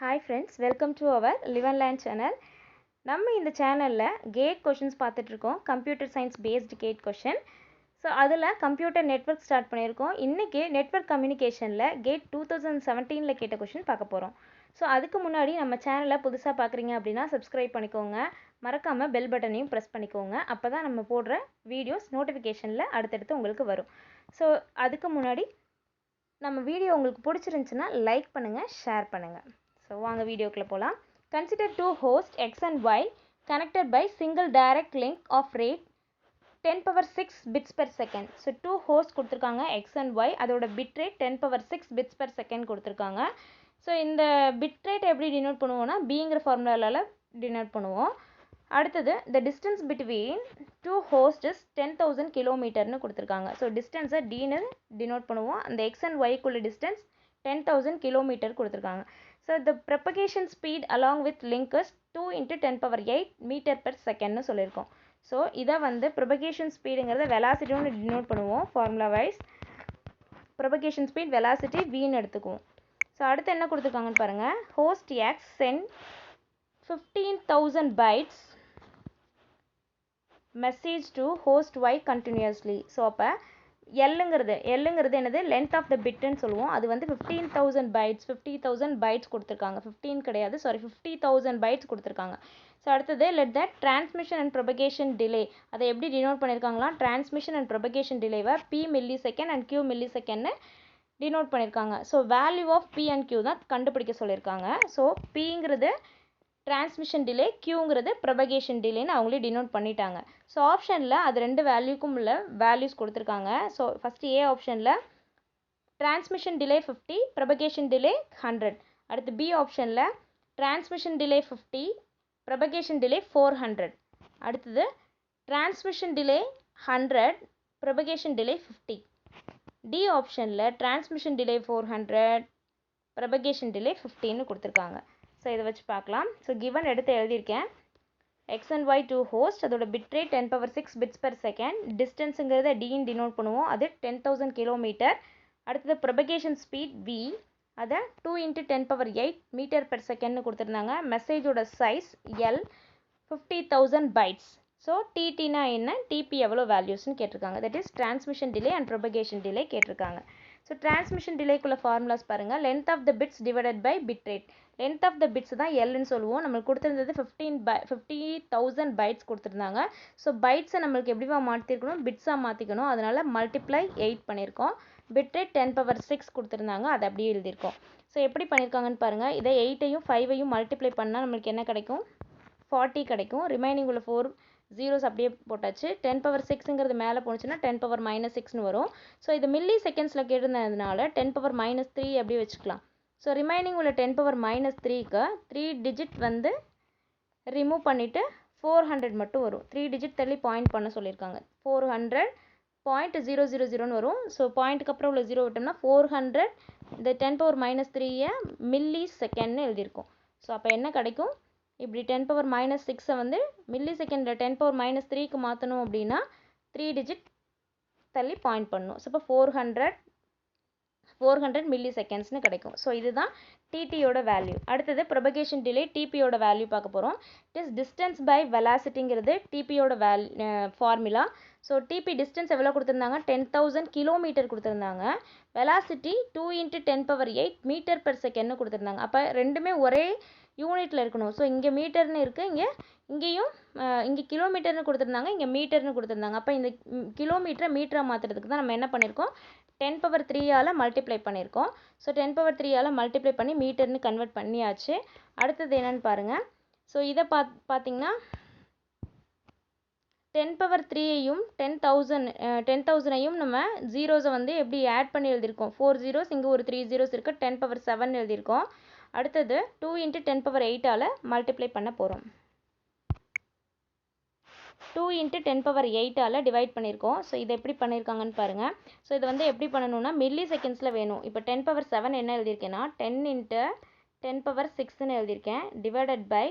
Hi friends, welcome to our Live and Learn channel. நம்ம இந்த சேனலில் கேட் கொஷின்ஸ் பார்த்துட்ருக்கோம். Computer science based GATE question. So அதில் computer network start பண்ணியிருக்கோம். இன்றைக்கி நெட்வொர்க் கம்யூனிகேஷனில் கேட் 2017 கேட்ட கொஷின் பார்க்க போகிறோம். ஸோ அதுக்கு முன்னாடி நம்ம சேனலை புதுசாக பார்க்குறீங்க அப்படின்னா சப்ஸ்கிரைப் பண்ணிக்கோங்க. மறக்காமல் பெல் பட்டனையும் ப்ரெஸ் பண்ணிக்கோங்க. அப்போ தான் நம்ம போடுற வீடியோஸ் நோட்டிஃபிகேஷனில் அடுத்தடுத்து உங்களுக்கு வரும். ஸோ அதுக்கு முன்னாடி நம்ம வீடியோ உங்களுக்கு பிடிச்சிருந்துச்சுன்னா லைக் பண்ணுங்கள், ஷேர் பண்ணுங்கள். ஸோ வாங்க வீடியோக்குள்ளே போகலாம். Consider two hosts x and y connected by single direct link of rate 10 power 6 bits per second. So two hosts கொடுத்துருக்காங்க x and y, அதோட bit rate 10 power 6 bits per second கொடுத்துருக்காங்க. So இந்த bit rate எப்படி denote பண்ணுவோம்னா பிங்கிற ஃபார்முலாவில் denote பண்ணுவோம். அடுத்தது the distance between two hosts is 10,000 கிலோமீட்டர்னு கொடுத்துருக்காங்க. ஸோ டிஸ்டன்ஸை டின்னு டினோட் பண்ணுவோம். அந்த x and yக்குள்ள டிஸ்டன்ஸ் 10,000 கிலோமீட்டர் கொடுத்துருக்காங்க. So the propagation speed along with link is 2 × 10⁸ metre per செகண்ட்னு சொல்லியிருக்கோம். ஸோ இதை வந்து propagation speedங்கிறத வெலாசிட்டின்னு டினோட் பண்ணுவோம். Formula wise propagation speed velocity vன்னு எடுத்துக்குவோம். ஸோ அடுத்து என்ன கொடுத்துருக்காங்கன்னு பாருங்கள். host x send 15,000 bytes message to host y continuously. So அப்போ எல்லுங்கிறது என்னது லென்த் ஆஃப் த பிட்னு சொல்லுவோம். அது வந்து 15,000 பைட்ஸ் கொடுத்துருக்காங்க. 15 கிடையாது, சாரி 50,000 பைட்ஸ் கொடுத்துருக்காங்க. ஸோ அடுத்தது let the transmission and propagation delay, அதை எப்படி டினோட் பண்ணியிருக்காங்களா, டிரான்ஸ்மிஷன் அண்ட் ப்ரொபகேஷன் டிலேவை P millisecond and Q மில்லி செகண்ட்னு டினோட் பண்ணியிருக்காங்க. So value of P and Q தான் கண்டுபிடிக்க சொல்லியிருக்காங்க. ஸோ பிங்கிறது டிரான்ஸ்மிஷன் டிலே, கியூங்கிறது ப்ரொபகேஷன் டிலேன்னு அவங்களே டினோட் பண்ணிட்டாங்க. ஸோ ஆப்ஷனில் அது ரெண்டு வேல்யூக்கும் உள்ள வேல்யூஸ் கொடுத்துருக்காங்க. ஸோ ஃபஸ்ட்டு ஏ ஆப்ஷனில் டிரான்ஸ்மிஷன் டிலே 50, ப்ரொபகேஷன் டிலே 100. அடுத்து பி ஆப்ஷனில் டிரான்ஸ்மிஷன் டிலே 50, ப்ரொபகேஷன் டிலே 400. அடுத்தது transmission delay 100, propagation delay 50. D ஆப்ஷனில் டிரான்ஸ்மிஷன் டிலே 400, ப்ரொபகேஷன் டிலே 50ன்னு கொடுத்துருக்காங்க. ஸோ இதை வச்சு பார்க்கலாம். ஸோ கிவன் எடுத்து எழுதியிருக்கேன். X and Y to host, அதோட bit rate 10 power 6 bits per second. டிஸ்டன்ஸுங்கிறத டின்னு டினோட் பண்ணுவோம். அது 10,000 கிலோமீட்டர். அடுத்தது ப்ரொபகேஷன் ஸ்பீட் வி, அதை 2 × 10⁸ மீட்டர் பெர் செகண்ட்னு கொடுத்துருந்தாங்க. மெசேஜோட சைஸ் எல், 50,000 பைட்ஸ். ஸோ டிடினா என்ன, டிபி எவ்வளோ வேல்யூஸ்னு கேட்டிருக்காங்க. That is transmission delay and propagation delay கேட்டிருக்காங்க. ஸோ டிரான்ஸ்மிஷன் டிலேக்குள்ள ஃபார்முலாஸ் பாருங்கள். Length of the bits divided by bit rate. Length of the bits தான் எல்னு சொல்லுவோம். நம்மளுக்கு கொடுத்துருந்தது 50,000 பைட்ஸ் கொடுத்துருந்தாங்க. ஸோ பைட்ஸை நம்மளுக்கு எப்படிவா மாற்றிருக்கணும், பிட்ஸாக மாற்றிக்கணும். அதனால் மல்டிப்ளை 8 பண்ணியிருக்கோம். பிட் ரேட் 10 power 6 கொடுத்துருந்தாங்க, அதை அப்படியே எழுதியிருக்கோம். ஸோ எப்படி பண்ணியிருக்காங்கன்னு பாருங்கள். இதை 8ஐயும் 5ஐயும் மல்டிப்ளை பண்ணால் நம்மளுக்கு என்ன கிடைக்கும், 40 கிடைக்கும். ரிமைனிங் உள்ள 4 ஜீரோஸ் அப்படியே போட்டாச்சு. 10 power 6ங்கிறது மேலே போணுச்சுன்னா 10 power -6ன்னு வரும். ஸோ இது மில்லி செகண்ட்ஸில் கேட்டிருந்ததுனால 10 power -3 அப்படியே வச்சுக்கலாம். ஸோ ரிமைனிங் உள்ள 10 power -3க்கு 3 டிஜிட் வந்து ரிமூவ் பண்ணிவிட்டு 400 மட்டும் வரும். 3 டிஜிட் தள்ளி பாயிண்ட் பண்ண சொல்லியிருக்காங்க. 400.000ன்னு வரும். ஸோ பாயிண்ட்டுக்கு அப்புறம் உள்ள ஜீரோ விட்டோம்னா 400, இந்த 10 power -3 மில்லி செகண்ட்னு எழுதியிருக்கோம். ஸோ அப்போ என்ன கிடைக்கும், இப்படி 10 power -6 வந்து மில்லி செகண்டில் 10 power -3க்கு மாற்றணும் அப்படின்னா 3 டிஜிட் தள்ளி பாயிண்ட் பண்ணணும். ஸோ இப்போ 400 மில்லி செகண்ட்ஸ்னு கிடைக்கும். ஸோ இதுதான் டிடியோட வேல்யூ. அடுத்தது ப்ரொபகேஷன் டிலே டிபியோட வேல்யூ பார்க்க போகிறோம். இட் இஸ் டிஸ்டன்ஸ் பை வெலாசிட்டிங்கிறது டிபியோட ஃபார்முலா. ஸோ டிபி டிஸ்டன்ஸ் எவ்வளோ கொடுத்துருந்தாங்க, 10,000 கிலோமீட்டர் கொடுத்துருந்தாங்க. வெலாசிட்டி 2 × 10⁸ மீட்டர் பெர் செகண்ட்னு கொடுத்துருந்தாங்க. அப்போ ரெண்டுமே ஒரே யூனிட்டில் இருக்கணும். ஸோ இங்கே மீட்டர்னு இருக்குது, இங்கேயும் இங்கே கிலோமீட்டர்னு கொடுத்துருந்தாங்க, இங்கே மீட்டர்னு கொடுத்துருந்தாங்க. அப்போ இந்த கிலோமீட்டரை மீட்டராக மாற்றுறதுக்கு தான் நம்ம என்ன பண்ணியிருக்கோம், 10 power 3ஆல் மல்டிப்ளை பண்ணியிருக்கோம். ஸோ 10 power 3ஆல் மல்டிப்ளை பண்ணி மீட்டர்னு கன்வெர்ட் பண்ணியாச்சு. அடுத்தது என்னென்னு பாருங்கள். ஸோ இதை பார்த்திங்கன்னா 10 power 3ஐயும் 10,000ஐயும் நம்ம ஜீரோஸை வந்து எப்படி ஆட் பண்ணி எழுதியிருக்கோம். 4 ஜீரோஸ், இங்கே ஒரு 3 ஜீரோஸ் இருக்குது, 10 power 7 எழுதியிருக்கோம். அடுத்தது 2 × 10 power 8ஆல் மல்டிப்ளை பண்ண போகிறோம். 2 × 10 power 8ஆல் டிவைட் பண்ணியிருக்கோம். ஸோ இதை எப்படி பண்ணியிருக்காங்கன்னு பாருங்கள். ஸோ இதை வந்து எப்படி பண்ணணும்னா மில்லி செகண்ட்ஸில் வேணும். இப்போ 10 power 7 என்ன எழுதியிருக்கேன்னா 10 × 10 power 6ன்னு எழுதியிருக்கேன், டிவைடட் பை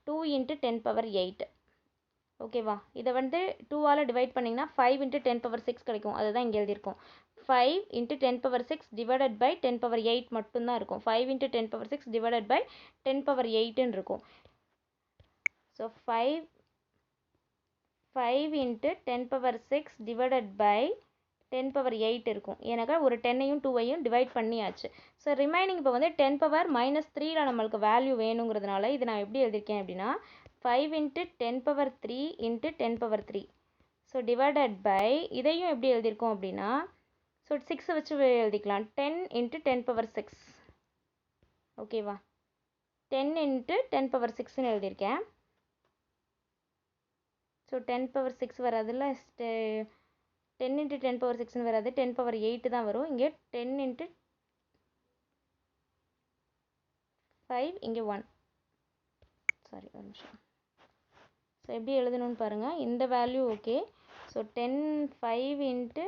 2 × 10 power 8. ஓகேவா? இதை வந்து 2ஆல் டிவைட் பண்ணிங்கன்னா 5 × 10⁶ கிடைக்கும். அதுதான் இங்கே எழுதியிருக்கோம். 5 × 10⁶ டிவைடட் பை 10⁸ மட்டும்தான் இருக்கும். 5 × 10⁶ டிவைடட் பை 10⁸ இருக்கும். ஸோ 5 × 10⁶ டிவைடட் பை 10⁸ இருக்கும். ஏன்னாக்கா ஒரு 10ஐயும் 2ஐயும் டிவைட் பண்ணியாச்சு. ஸோ ரிமைனிங் இப்போ வந்து 10⁻³ நம்மளுக்கு வேல்யூ வேணுங்கிறதுனால இது நான் எப்படி எழுதியிருக்கேன் அப்படின்னா 5 × 10⁻³ × 10⁻3. ஸோ டிவைடட் பை இதையும் எப்படி எழுதியிருக்கோம் அப்படின்னா ஸோ 6 வச்சு எழுதிக்கலாம். 10 × 10⁶. ஓகேவா? 10 × 10⁶ எழுதியிருக்கேன். ஸோ 10⁶ வராதுல்ல, 10 × 10⁶ வராது, 10⁸ தான் வரும். இங்கே 10 × 5 இங்கே 1. சாரி, ஒரு நிமிஷம். ஸோ எப்படி எழுதணும்னு பாருங்கள். இந்த value okay. So 5 ×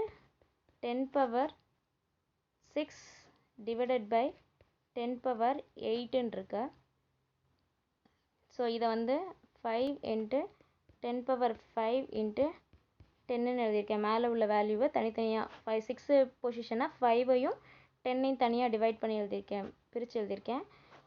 10⁶ divided by 10⁸ இருக்கு. ஸோ இதை வந்து 5 × 10⁵ × 10ன்னு எழுதியிருக்கேன். மேலே உள்ள வேல்யூவை தனித்தனியாக 6 பொசிஷனாக 5ஐயும் 10ஐயும் தனியாக டிவைட் பண்ணி எழுதியிருக்கேன், பிரித்து எழுதியிருக்கேன்.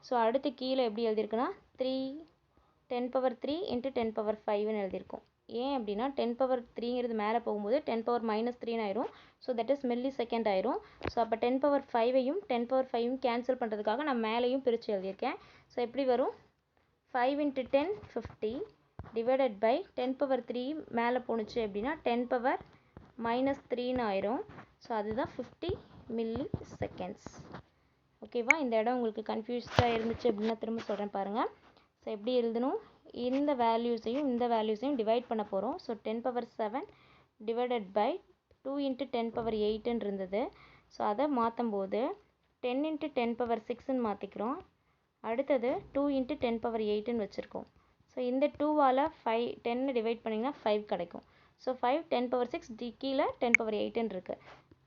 ஸோ அடுத்து கீழே எப்படி எழுதியிருக்குன்னா 10⁻³ × 10⁵ எழுதியிருக்கோம். ஏன் அப்படின்னா 10⁻3ங்கிறது மேலே போகும்போது 10⁻−3 ஆயிரும். So that is milli second ஆயிரும். ஸோ அப்போ 10⁻5ஐயும் 10⁻5ஐயும் கேன்சல் பண்ணுறதுக்காக நான் மேலேயும் பிரித்து எழுதியிருக்கேன். ஸோ எப்படி வரும்? 5 × 10 50 டிவைடட் பை 10⁻3 மேலே போணுச்சு அப்படின்னா 10⁻−3ன்னு ஆயிரும். ஸோ அதுதான் 50 மில்லி செகண்ட்ஸ். ஓகேவா? இந்த இடம் உங்களுக்கு கன்ஃபியூஸ்டாக இருந்துச்சு அப்படின்னா திரும்ப சொல்கிறேன் பாருங்கள். ஸோ எப்படி எழுதணும்? இந்த வேல்யூஸையும் இந்த வேல்யூஸையும் டிவைட் பண்ண போகிறோம். ஸோ 10⁻7 டிவைடட் பை 2 × 10⁸ இருந்தது. ஸோ அதை மாற்றும் போது 10 × 10⁶ மாற்றிக்கிறோம். அடுத்தது 2 × 10⁸ வச்சுருக்கோம். ஸோ இந்த 2ஆல் 10 டிவைட் பண்ணிங்கன்னா 5 கிடைக்கும். ஸோ 5 10⁶ கீழே 10⁸ இருக்குது.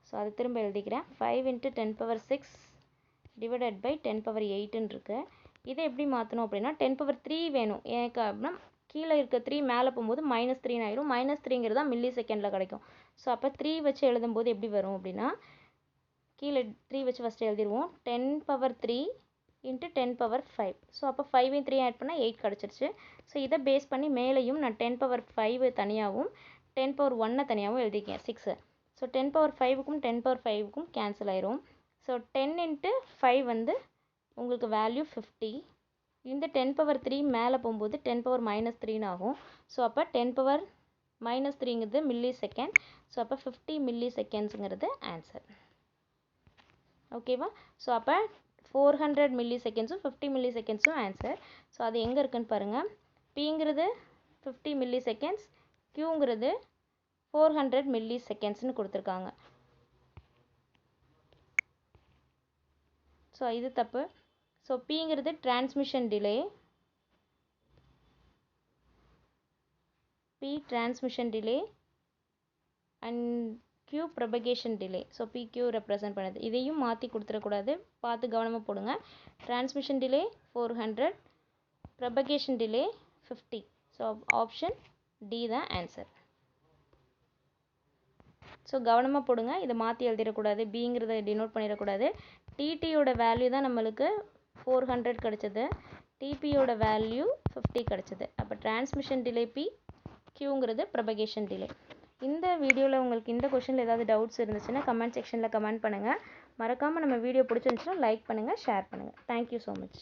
ஸோ அது திரும்ப எழுதிக்கிறேன். 5 × 10⁶ டிவைடட் பை 10⁸ இருக்குது. இதை எப்படி மாற்றணும் அப்படின்னா 10⁻3 வேணும். எனக்கு அப்படின்னா கீழே இருக்க 3 மேலே போகும்போது -3 ஆயிரும். -3ங்கிறது தான் மில்லி செகண்டில் கிடைக்கும். ஸோ அப்போ 3 வச்சு எழுதும்போது எப்படி வரும் அப்படின்னா கீழே 3 வச்சு ஃபஸ்ட்டு எழுதிடுவோம். 10⁻3 × 10⁻5. ஸோ அப்போ 5ஐயும் 3 ஆட் பண்ணால் 8 கிடச்சிருச்சு. ஸோ இதை பேஸ் பண்ணி மேலேயும் நான் 10⁻5 தனியாகவும் 10⁻1 தனியாகவும் எழுதிக்கேன் 6. ஸோ 10⁻5க்கும் 10⁻5க்கும் கேன்சல் ஆயிரும். ஸோ 10 × 5 வந்து உங்களுக்கு வேல்யூ 50. இந்த 10⁻3 மேலே போகும்போது 10⁻−3ன்னு ஆகும். ஸோ அப்போ 10⁻−3ங்கிறது மில்லி செகண்ட். ஸோ அப்போ 50 மில்லி செகண்ட்ஸுங்கிறது ஆன்சர். ஓகேவா? ஸோ அப்போ 400 மில்லி செகண்ட்ஸும் 50 மில்லி செகண்ட்ஸும் ஆன்சர். ஸோ அது எங்கே இருக்குன்னு பாருங்கள். பிங்கிறது 50 மில்லி செகண்ட்ஸ், கியூங்கிறது 400 மில்லி செகண்ட்ஸ்னு கொடுத்துருக்காங்க. ஸோ இது தப்பு. ஸோ பிங்கிறது transmission delay, P transmission delay and Q propagation delay. So PQ represent பண்ணுது. இதையும் மாற்றி கொடுத்துடக்கூடாது, பார்த்து கவனமாக போடுங்க. Transmission delay 400, propagation delay 50. So option D தான் ஆன்சர். ஸோ கவனமாக போடுங்க, இதை மாற்றி எழுதிடக்கூடாது, பிங்கிறத டினோட் பண்ணிடக்கூடாது. டிடியோட வேல்யூ தான் நம்மளுக்கு 400 கிடச்சிது, டிபியோட வேல்யூ 50 கிடச்சிது. அப்போ டிரான்ஸ்மிஷன் டிலே பி, கியூங்கிறது ப்ரொபகேஷன் டிலே. இந்த வீடியோவில் உங்களுக்கு இந்த கொஷனில் ஏதாவது டவுட்ஸ் இருந்துச்சுன்னா கமெண்ட் செக்ஷனில் கமெண்ட் பண்ணுங்கள். மறக்காமல் நம்ம வீடியோ பிடிச்சிருந்துச்சுன்னா லைக் பண்ணுங்கள், ஷேர் பண்ணுங்கள். Thank you so much.